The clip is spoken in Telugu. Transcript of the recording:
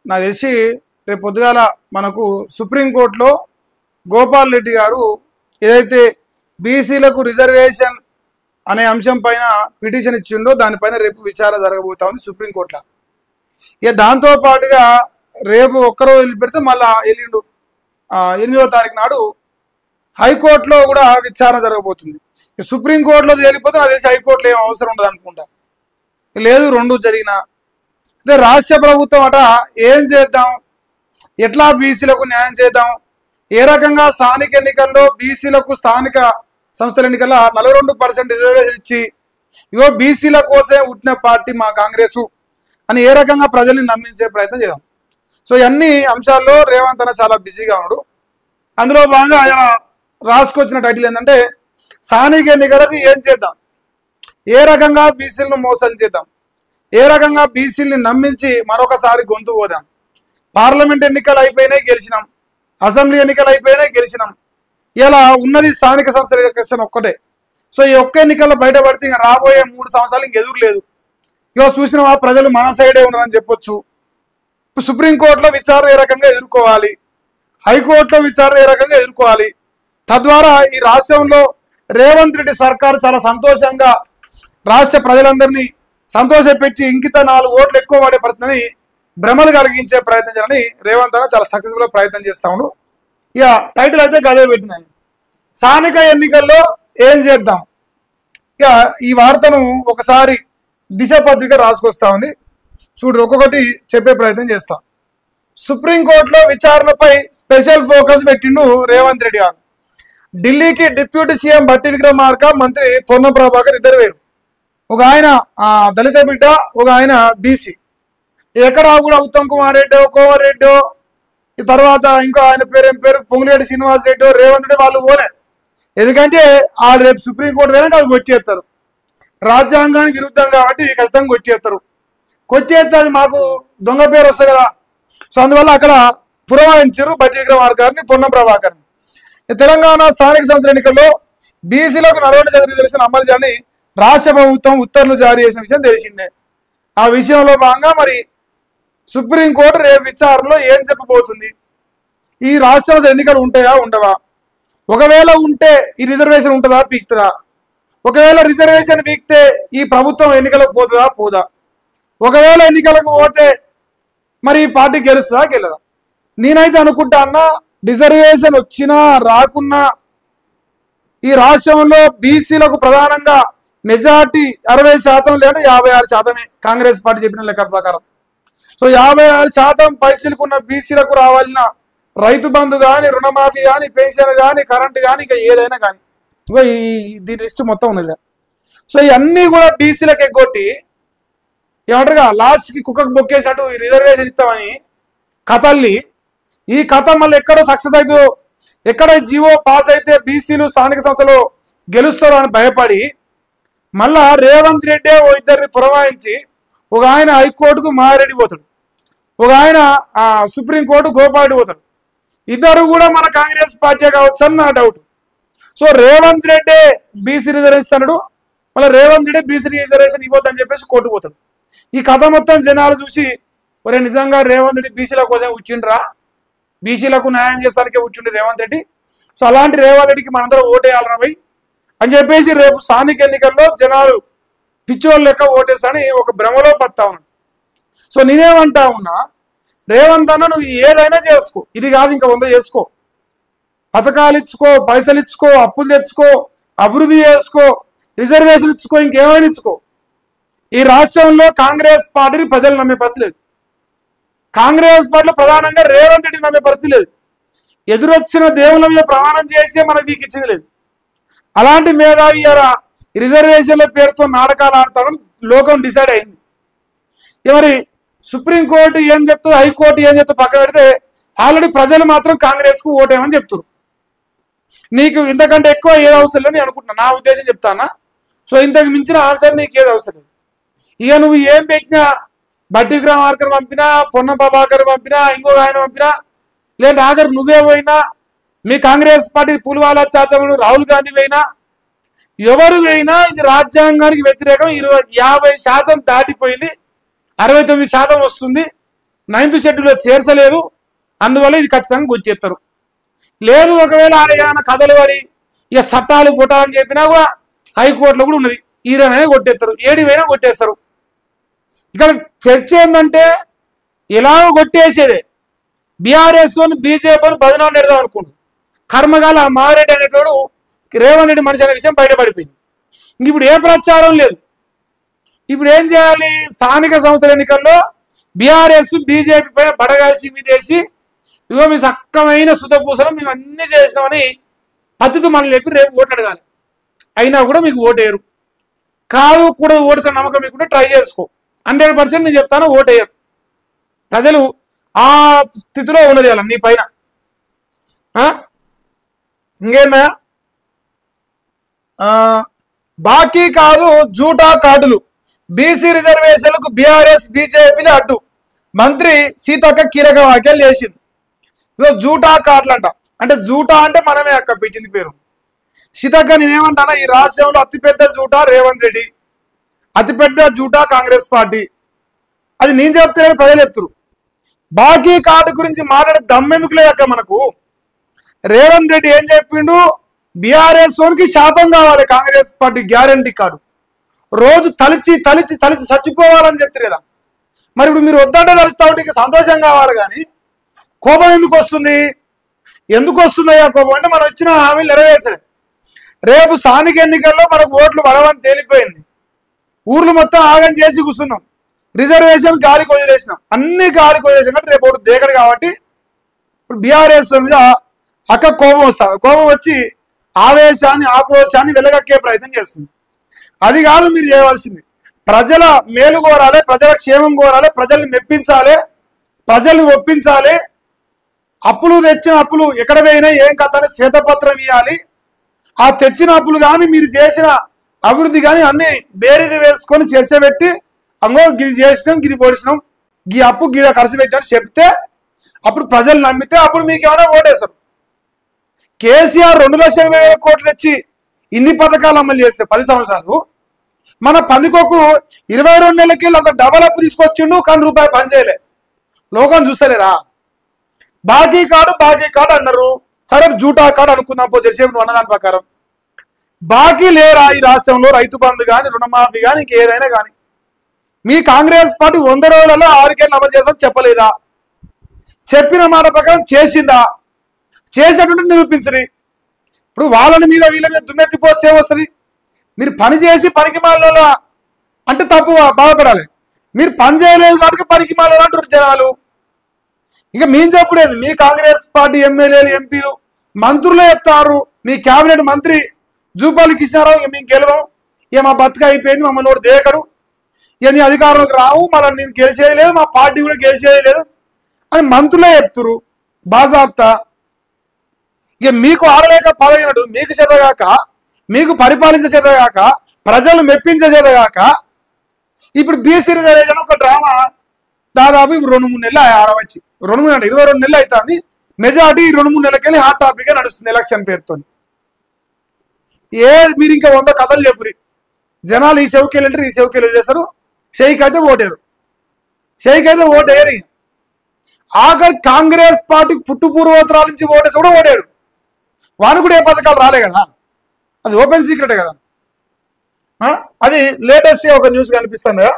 నాకు తెలిసి రేపు పొద్దుగాల మనకు సుప్రీంకోర్టులో గోపాల్ రెడ్డి గారు ఏదైతే బీసీలకు రిజర్వేషన్ అనే అంశం పైన పిటిషన్ ఇచ్చిండో దానిపైన రేపు విచారణ జరగబోతా ఉంది సుప్రీంకోర్టులో. ఇక దాంతో పాటుగా రేపు ఒక్కరోజు వదిలిపెడితే మళ్ళా ఎల్లుండు 8వ తారీఖు నాడు హైకోర్టులో కూడా విచారణ జరగబోతుంది. సుప్రీంకోర్టులో తేలిపోతే నాకు తెలిసి హైకోర్టులో ఏం అవసరం ఉండదు అనుకుంటా. లేదు రెండు జరిగినా అదే రాష్ట్ర ప్రభుత్వం అట ఏం చేద్దాం, ఎట్లా బీసీలకు న్యాయం చేద్దాం, ఏ రకంగా స్థానిక ఎన్నికల్లో బీసీలకు స్థానిక సంస్థల ఎన్నికల్లో 42% రిజర్వేషన్ ఇచ్చి ఇగో బీసీల కోసమే పుట్టిన పార్టీ మా కాంగ్రెస్ అని ఏ రకంగా ప్రజల్ని నమ్మించే ప్రయత్నం చేద్దాం. సో ఇవన్నీ అంశాల్లో రేవంత్ అన్న చాలా బిజీగా ఉన్నాడు. అందులో భాగంగా ఆయన రాసుకొచ్చిన టైటిల్ ఏంటంటే స్థానిక ఎన్నికలకు ఏం చేద్దాం, ఏ రకంగా బీసీలను మోసం చేద్దాం, ఏ రకంగా బీసీలని నమ్మించి మరొకసారి గొంతు పోదాం. పార్లమెంట్ ఎన్నికలు అయిపోయినాయి గెలిచినాం, అసెంబ్లీ ఎన్నికలు అయిపోయినాయి గెలిచినాం, ఇలా ఉన్నది స్థానిక సంస్థల ఎలక్షన్ ఒక్కటే. సో ఈ ఒక్క ఎన్నికల్లో బయటపడితే ఇంకా రాబోయే 3 సంవత్సరాలు ఇంక ఎదురు లేదు. ఇక చూసిన ప్రజలు మన సైడే ఉన్నారని చెప్పొచ్చు. సుప్రీంకోర్టులో విచారణ ఏ రకంగా ఎదుర్కోవాలి, హైకోర్టులో విచారణ ఏ రకంగా ఎదుర్కోవాలి, తద్వారా ఈ రాష్ట్రంలో రేవంత్ రెడ్డి సర్కారు చాలా సంతోషంగా రాష్ట్ర ప్రజలందరినీ సంతోషపెట్టి ఇంకిత 4 ఓట్లు ఎక్కువ పడే ప్రయత్నాన్ని భ్రమలు కలిగించే ప్రయత్నం చేయాలని రేవంత్ అన్న చాలా సక్సెస్ఫుల్గా ప్రయత్నం చేస్తా ఉండు. ఇక టైటిల్ అయితే గదే పెట్టినాయి, స్థానిక ఎన్నికల్లో ఏం చేద్దాం. ఇక ఈ వార్తను ఒకసారి దిశ పత్రిక రాసుకొస్తా ఉంది, చూడు ఒక్కొక్కటి చెప్పే ప్రయత్నం చేస్తాం. సుప్రీంకోర్టులో విచారణపై స్పెషల్ ఫోకస్ పెట్టిండు రేవంత్ రెడ్డి గారు. ఢిల్లీకి డిప్యూటీ సీఎం బట్టి విక్రమార్క, మంత్రి పొన్నం ప్రభాకర్ ఇద్దరు వేరు. ఒక ఆయన దళిత బిడ్డ, ఒక ఆయన బీసీ. ఎక్కడ కూడా ఉత్తమ్ కుమార్ రెడ్డో, కోవర్ రెడ్డో, ఈ తర్వాత ఇంకా ఆయన పేరు పొంగులేటి శ్రీనివాస్ రెడ్డి, రేవంత్ రెడ్డి వాళ్ళు పోలే. ఎందుకంటే వాళ్ళు రేపు సుప్రీంకోర్టు వేరే అవి కొట్టేస్తారు, రాజ్యాంగానికి విరుద్ధం కాబట్టి ఖచ్చితంగా కొట్టేస్తారు. కొట్టేస్తే అది మాకు దొంగ పేరు వస్తుంది కదా. సో అందువల్ల అక్కడ పురమాయించారు బట్టి విక్రమార్క గారిని, పొన్నం ప్రభాకర్ని. తెలంగాణ స్థానిక సంస్థల ఎన్నికల్లో బీసీలకు 40% రిజర్వేషన్ అమలు చేయాలని రాష్ట్ర ప్రభుత్వం ఉత్తర్వులు జారీ చేసిన విషయం తెలిసిందే. ఆ విషయంలో భాగంగా మరి సుప్రీంకోర్టు రేపు విచారణలో ఏం చెప్పబోతుంది, ఈ రాష్ట్ర ఎన్నికలు ఉంటాయా ఉండవా, ఒకవేళ ఉంటే ఈ రిజర్వేషన్ ఉంటుందా పీక్తుందా, ఒకవేళ రిజర్వేషన్ పీక్తే ఈ ప్రభుత్వం ఎన్నికలకు పోతుందా పోదా, ఒకవేళ ఎన్నికలకు పోతే మరి ఈ పార్టీ గెలుస్తుందా గెలదా. నేనైతే అనుకుంటా అన్న, రిజర్వేషన్ వచ్చినా రాకున్నా ఈ రాష్ట్రంలో బీసీలకు ప్రధానంగా మెజార్టీ 60% లేదా 56% కాంగ్రెస్ పార్టీ చెప్పిన లెక్క ప్రకారం. సో 56% పైచిలుకున్న బీసీలకు రావాలన్న రైతు బంధు కానీ, రుణమాఫీ కానీ, పెన్షన్ కానీ, కరెంటు కానీ, ఇంకా ఏదైనా కానీ దీని లిస్ట్ మొత్తం ఉన్నది. సో ఇవన్నీ కూడా బీసీలకు ఎగ్గొట్టి ఏమంటారుగా లాస్ట్కి కుక్కకు బొక్కేసినట్టు ఈ రిజర్వేషన్ ఇస్తామని కథల్ని, ఈ కథ మళ్ళీ ఎక్కడో సక్సెస్ అవుతుందో, ఎక్కడ జీవో పాస్ అయితే బీసీలు స్థానిక సంస్థలో గెలుస్తారో అని భయపడి మళ్ళా రేవంత్ రెడ్డి ఓ ఇద్దరిని పురమాయించి, ఒక ఆయన హైకోర్టుకు మారెడ్డి పోతాడు, ఒక ఆయన సుప్రీంకోర్టు గోపారెడ్డి పోతాడు. ఇద్దరు కూడా మన కాంగ్రెస్ పార్టీ కావచ్చు అని నా doubt. So Revanth Reddy BC reservation ఇస్తాడు, మళ్ళీ రేవంత్ రెడ్డి బీసీ రిజర్వేషన్ ఇవ్వద్దని చెప్పేసి కోర్టు పోతాడు. ఈ కథ మొత్తం జనాలు చూసి ఒరే నిజంగా రేవంత్ రెడ్డి బీసీల కోసం వచ్చిండ్రా, బీసీలకు న్యాయం చేస్తానికే వచ్చిండు రేవంత్ రెడ్డి. సో అలాంటి రేవంత్ రెడ్డికి మనందరం ఓటేయాలరా భయ్ అని చెప్పేసి రేపు స్థానిక ఎన్నికల్లో జనాలు పిచ్చోళ్ళు లెక్క ఓటేస్తాని ఒక భ్రమలో పడతా ఉన్నాను. సో నేనేమంటా ఉన్నా, రేవంత్ అన్న నువ్వు ఏదైనా చేసుకో, ఇది కాదు ఇంకా 100 చేసుకో, పథకాలు ఇచ్చుకో, పైసలు ఇచ్చుకో, అప్పులు తెచ్చుకో, అభివృద్ధి చేసుకో, రిజర్వేషన్ ఇచ్చుకో, ఇంకేమైనా ఇచ్చుకో. ఈ రాష్ట్రంలో కాంగ్రెస్ పార్టీని ప్రజలు నమ్మే పరిస్థితి లేదు, కాంగ్రెస్ పార్టీలో ప్రధానంగా రేవంత్ రెడ్డి నమ్మే పరిస్థితి లేదు. ఎదురొచ్చిన దేవుళ్ళ మీద ప్రమాణం చేసే మనకు వీకి ఇచ్చింది లేదు. అలాంటి మేధావి రిజర్వేషన్ల పేరుతో నాటకాలు ఆడతామని లోకం డిసైడ్ అయింది. మరి సుప్రీంకోర్టు ఏం చెప్తుంది, హైకోర్టు ఏం చెప్తుంది పక్కన పెడితే ఆల్రెడీ ప్రజలు మాత్రం కాంగ్రెస్ కు ఓటేమని చెప్తారు. నీకు ఇంతకంటే ఎక్కువ ఏది అవసరం లేని అనుకుంటున్నా, నా ఉద్దేశం చెప్తానా. సో ఇంతకు మించిన ఆన్సర్ నీకు ఏది అవసరం లేదు. ఇక నువ్వు ఏం పెట్టినా, బట్టి విక్రమార్కర్ పంపినా, పొన్నం ప్రభాకర్ పంపినా, ఇంకొక ఆయన పంపినా, లేదా ఆఖరు నువ్వే పోయినా, మీ కాంగ్రెస్ పార్టీ పులివాల చాచముడు రాహుల్ గాంధీ పోయినా, ఎవరు పోయినా ఇది రాజ్యాంగానికి వ్యతిరేకం. 50% దాటిపోయింది, 69% వస్తుంది. 9th షెడ్యూల్లో చేర్చలేదు, అందువల్ల ఇది ఖచ్చితంగా గుర్తిస్తారు. లేదు ఒకవేళ ఆయన కథలు పడి ఇక చట్టాలు పుట్టాలని చెప్పినా కూడా హైకోర్టులో కూడా ఉన్నది, ఈయననే కొట్టేస్తారు, ఏడివైనా కొట్టేస్తారు. ఇక్కడ చర్చ ఏంటంటే ఎలాగో కొట్టేసేదే, బీఆర్ఎస్ బీజేపీని బదనాలు పెడదాం అనుకుంటుంది. కర్మగాల మారెడ్డి అనేటోడు రేవంత్ రెడ్డి మనిషి అనే విషయం బయటపడిపోయింది. ఇప్పుడు ఏ ప్రచారం లేదు. ఇప్పుడు ఏం చేయాలి? స్థానిక సంస్థల ఎన్నికల్లో బీఆర్ఎస్ బీజేపీ పైన బడగాల్సి మీదేసి ఇగో మీ సక్కమైన సుతపూసలు మేము అన్ని చేసినామని పద్ధతి మనం చెప్పి రేపు ఓట్లు అడగాలి. అయినా కూడా మీకు ఓటేయరు. కాదు కూడా ఓటేసిన నమ్మకం మీకుంటే ట్రై చేసుకో, 100% నేను చెప్తాను ఓటేయరు. ప్రజలు ఆ స్థితిలో ఉన్నది అలా నీ పైన. ఇంకేందా బాకీ కాదు జూటా కార్డులు, బీసీ రిజర్వేషన్లకు బీఆర్ఎస్ బీజేపీలు అడ్డు, మంత్రి సీతక్క కీలక వ్యాఖ్యలు చేసింది. ఇదో జూటా కార్డులు అంట. అంటే జూటా అంటే మనమే అక్క పెట్టింది పేరు. సీతక్క నేనేమంటానా, ఈ రాష్ట్రంలో అతిపెద్ద జూటా రేవంత్ రెడ్డి, అతిపెద్ద జూటా కాంగ్రెస్ పార్టీ. అది నేను చెప్తే ప్రజలు చెప్తారు. బాకీ కార్డు గురించి మాట్లాడే దమ్మెందుకు లేదక్క మనకు. రేవంత్ రెడ్డి ఏం చెప్పిండు, బీఆర్ఎస్ కి శాపం కావాలి కాంగ్రెస్ పార్టీ గ్యారంటీ కార్డు, రోజు తలిచి తలిచి తలిచి చచ్చిపోవాలని చెప్తారు కదా. మరి ఇప్పుడు మీరు వద్దంటే తలుస్తా ఉంటే సంతోషం కావాలి, కానీ కోపం ఎందుకు వస్తుంది? ఎందుకు వస్తుందయ్యా కోపం అంటే మనం ఇచ్చిన హామీలు నెరవేర్చలే. రేపు స్థానిక ఎన్నికల్లో మనకు ఓట్లు పడవని తేలిపోయింది. ఊర్లు మొత్తం ఆగం చేసి కూర్చున్నాం, రిజర్వేషన్ గాలికి వదిలేసినాం, అన్ని గాలికి వదిలేసినాం. అంటే రేపు ఒకటి దేకడు కాబట్టి ఇప్పుడు బీఆర్ఎస్ మీద అక్క కోపం వస్తుంది. కోపం వచ్చి ఆవేశాన్ని ఆక్రోశాన్ని వెలగక్కే ప్రయత్నం చేస్తుంది. అది కాదు మీరు చేయవలసింది. ప్రజల మేలు కోరాలి, ప్రజల క్షేమం కోరాలి, ప్రజల్ని మెప్పించాలి, ప్రజల్ని ఒప్పించాలి. అప్పులు తెచ్చిన అప్పులు ఎక్కడ పోయినా ఏం కథ అని శ్వేతపత్రం ఇవ్వాలి. ఆ తెచ్చిన అప్పులు కానీ మీరు చేసిన అభివృద్ధి కానీ అన్ని బేరీలు వేసుకొని చర్చ పెట్టి అంగో గిది చేసినాం గిది పొడిచినాం గీ అప్పు గిద ఖర్చు పెట్టాలని చెప్తే అప్పుడు ప్రజలు నమ్మితే అప్పుడు మీకు ఏమైనా ఓటేస్తారు. కేసీఆర్ 2,00,000 కోట్లు తెచ్చి ఇన్ని పథకాలు అమలు చేస్తే 10 సంవత్సరాలు, మన పందికొక్కు 22 నెలలకి అంత డబల్ అప్పు తీసుకొచ్చిండు, కానీ రూపాయి పని చేయలే. లోకం చూస్తలేరా? బాకీ కార్డు అన్నారు. సరే జూటా కార్డు అనుకుందాం పో చేసేపు అన్నదాని ప్రకారం. బాకీ లేరా ఈ రాష్ట్రంలో? రైతు బంధు కానీ రుణమాఫీ కానీ ఇంకేదైనా కానీ మీ కాంగ్రెస్ పార్టీ 100 రోజులలో 6 కేళ్ళు అమలు చేస్తామని చెప్పలేదా? చెప్పిన మాట ప్రకారం చేసిందా? చేసేటువంటి నిరూపించని. ఇప్పుడు వాళ్ళని మీద వీళ్ళ మీద దుమ్మెత్తిపోస్తే ఏమొస్తుంది? మీరు పని చేసి పనికి మాల అంటే తప్పు బాధపడాలి. మీరు పని చేయలేదు కాబట్టి పనికి మాల అంటారు జనాలు. ఇక మేము చెప్పలేదు, మీ కాంగ్రెస్ పార్టీ ఎమ్మెల్యేలు ఎంపీలు మంత్రులే చెప్తారు. మీ క్యాబినెట్ మంత్రి జూపల్లి కిషన్రావు ఇక మేము గెలవం, ఇక మా బతుక అయిపోయింది, మమ్మల్ని ఒకటి దేకడు, ఇక నీ అధికారంలోకి రావు, మళ్ళీ నేను గెలిచేయలేదు, మా పార్టీ కూడా గెలిచేయలేదు అని మంత్రులే చెప్తురు బాజాబ్తా. ఇక మీకు ఆడలేక పదగినట్టు మీకు చేతగాక, మీకు పరిపాలించే చేతగాక, ప్రజలు మెప్పించే చేతగాక ఇప్పుడు బీసీ రిజర్వేషన్ ఒక డ్రామా దాదాపు ఇప్పుడు 2-3 నెలలు ఆడవచ్చు. 2-3 అంటే 22 నెలలు అవుతుంది. మెజార్టీ 2-3 నెలలకెళ్ళి హాట్ టాపిక్ గా నడుస్తుంది ఎలక్షన్ పేరుతో. మీరు ఇంకా 100 కథలు చెప్పురి. జనాలు ఈ చెవికెళ్ళి అంటే ఈ చెవికెళ్ళి చేస్తారు, షేక్ అయితే ఓటేరు, షేక్ అయితే ఓటేయరు. ఆఖరి కాంగ్రెస్ పార్టీ పుట్టు పూర్వోత్తరాల నుంచి ఓటేసి కూడా ఓడాడు. వాడు కూడా ఏ పథకాలు రాలే కదా, అది ఓపెన్ సీక్రెటే కదా. అది లేటెస్ట్ ఒక న్యూస్ కనిపిస్తుంది కదా.